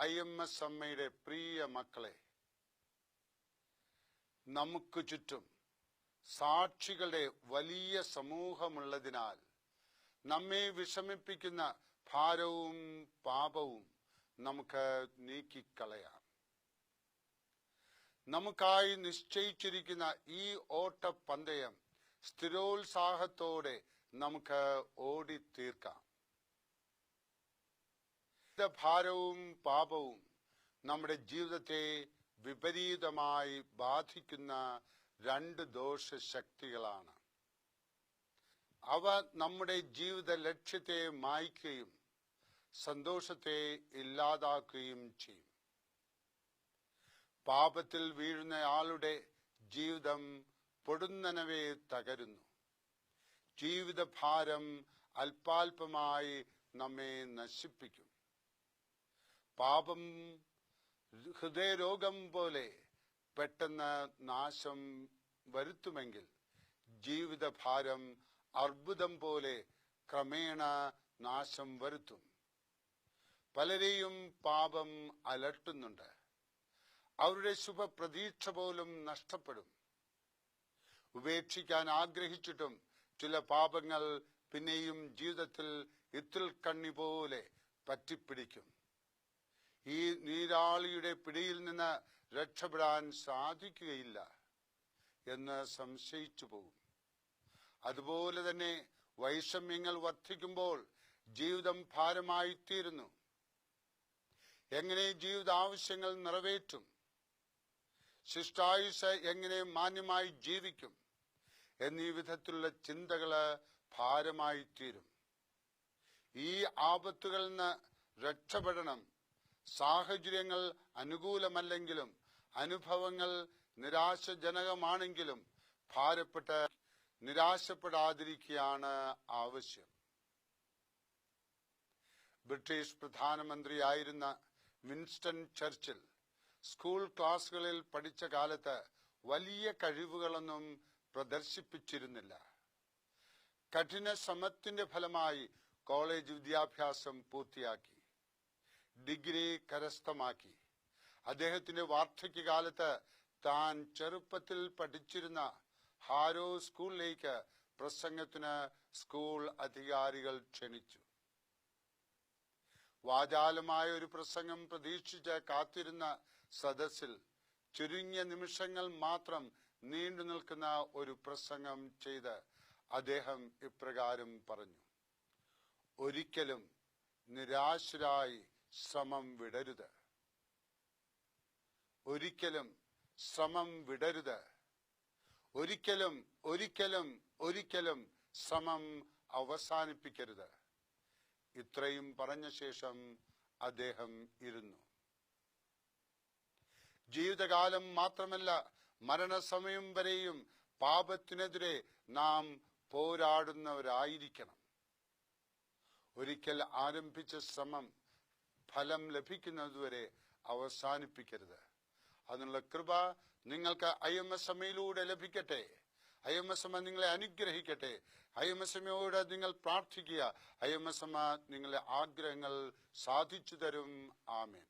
IMS അമ്മയുടെ പ്രിയ മക്കളെ, നമുക്ക് ചുറ്റും സാക്ഷികളുടെ വലിയ സമൂഹമുള്ളതിനാൽ നമ്മെ വിഷമിപ്പിക്കുന്ന ഭാരവും പാപവും നമുക്ക് നീക്കിക്കളയാം. നമുക്കായി നിശ്ചയിച്ചിരിക്കുന്ന ഈ ഓട്ടപ്പന്തയം സ്ഥിരോത്സാഹത്തോടെ നമുക്ക് ഓടിത്തീർക്കാം. ഭാരവും പാപവും നമ്മുടെ ജീവിതത്തെ വിപരീതമായി ബാധിക്കുന്ന രണ്ട് ദോഷശക്തികളാണ്. അവ നമ്മുടെ ജീവിത ലക്ഷ്യത്തെ മായ്ക്കുകയും സന്തോഷത്തെ ഇല്ലാതാക്കുകയും ചെയ്യും. പാപത്തിൽ വീഴുന്ന ആളുടെ ജീവിതം പൊടുന്നനവേ തകരുന്നു. ജീവിതഭാരം അല്പാൽപമായി നമ്മെ നശിപ്പിക്കും. പാപം ഹൃദയരോഗം പോലെ പെട്ടെന്ന് നാശം വരുത്തുമെങ്കിൽ ജീവിതഭാരം അർബുദം പോലെ ക്രമേണ നാശം വരുത്തും. പലരെയും പാപം അലട്ടുന്നുണ്ട്. അവരുടെ ശുഭപ്രതീക്ഷ പോലും നഷ്ടപ്പെടും. ഉപേക്ഷിക്കാൻ ആഗ്രഹിച്ചിട്ടും ചില പാപങ്ങൾ പിന്നെയും ജീവിതത്തിൽ ഇത്തിൽ കണ്ണി പോലെ പറ്റിപ്പിടിക്കും. ഈ നീരാളിയുടെ പിടിയിൽ നിന്ന് രക്ഷപ്പെടാൻ സാധിക്കുകയില്ല എന്ന് സംശയിച്ചു പോകും. അതുപോലെ തന്നെ വൈഷമ്യങ്ങൾ വർദ്ധിക്കുമ്പോൾ ജീവിതം ഭാരമായിത്തീരുന്നു. എങ്ങനെ ജീവിതാവശ്യങ്ങൾ നിറവേറ്റും? ശിഷ്ടായുസ് എങ്ങനെ മാന്യമായി ജീവിക്കും? എന്നീ വിധത്തിലുള്ള ചിന്തകള് ഭാരമായിത്തീരും. ഈ ആപത്തുകളിൽ നിന്ന് രക്ഷപ്പെടണം. സാഹചര്യങ്ങൾ അനുകൂലമല്ലെങ്കിലും അനുഭവങ്ങൾ നിരാശജനകമാണെങ്കിലും നിരാശപ്പെടാതിരിക്കുകയാണ് ആവശ്യം. ബ്രിട്ടീഷ് പ്രധാനമന്ത്രിയായിരുന്ന വിൻസ്റ്റൺ ചർച്ചിൽ സ്കൂൾ ക്ലാസുകളിൽ പഠിച്ച കാലത്ത് വലിയ കഴിവുകളൊന്നും പ്രദർശിപ്പിച്ചിരുന്നില്ല. കഠിന ശ്രമത്തിന്റെ ഫലമായി കോളേജ് വിദ്യാഭ്യാസം പൂർത്തിയാക്കി, ഡിഗ്രി കരസ്ഥമാക്കി. അദ്ദേഹത്തിന്റെ വാർദ്ധക്യകാലത്ത് താൻ ചെറുപ്പത്തിൽ പഠിച്ചിരുന്ന ഹാരോ സ്കൂളിലേക്ക് പ്രസംഗത്തിന് സ്കൂൾ അധികാരികൾ ക്ഷണിച്ചു. വാചാലമായ ഒരു പ്രസംഗം പ്രതീക്ഷിച്ച് കാത്തിരുന്ന സദസ്സിൽ ചുരുങ്ങിയ നിമിഷങ്ങൾ മാത്രം നീണ്ടു നിൽക്കുന്ന ഒരു പ്രസംഗം ചെയ്ത് അദ്ദേഹം ഇപ്രകാരം പറഞ്ഞു: ഒരിക്കലും നിരാശരായി ശ്രമം വിടരുത്. ഒരിക്കലും ശ്രമം വിടരുത്. ഒരിക്കലും ഒരിക്കലും ഒരിക്കലും ശ്രമം അവസാനിപ്പിക്കരുത്. ഇത്രയും പറഞ്ഞ ശേഷം അദ്ദേഹം ഇരുന്നു. ജീവിതകാലം മാത്രമല്ല, മരണസമയം വരെയും പാപത്തിനെതിരെ നാം പോരാടുന്നവരായിരിക്കണം. ഒരിക്കൽ ആരംഭിച്ച ശ്രമം ഫലം ലഭിക്കുന്നതുവരെ അവസാനിപ്പിക്കരുത്. അതിനുള്ള കൃപ നിങ്ങൾക്ക് IMS അമ്മയിലൂടെ ലഭിക്കട്ടെ. IMS അമ്മ നിങ്ങളെ അനുഗ്രഹിക്കട്ടെ. IMS അമ്മയോട് നിങ്ങൾ പ്രാർത്ഥിക്കുക. IMS അമ്മ നിങ്ങളുടെ ആഗ്രഹങ്ങൾ സാധിച്ചു തരും. ആമേൻ.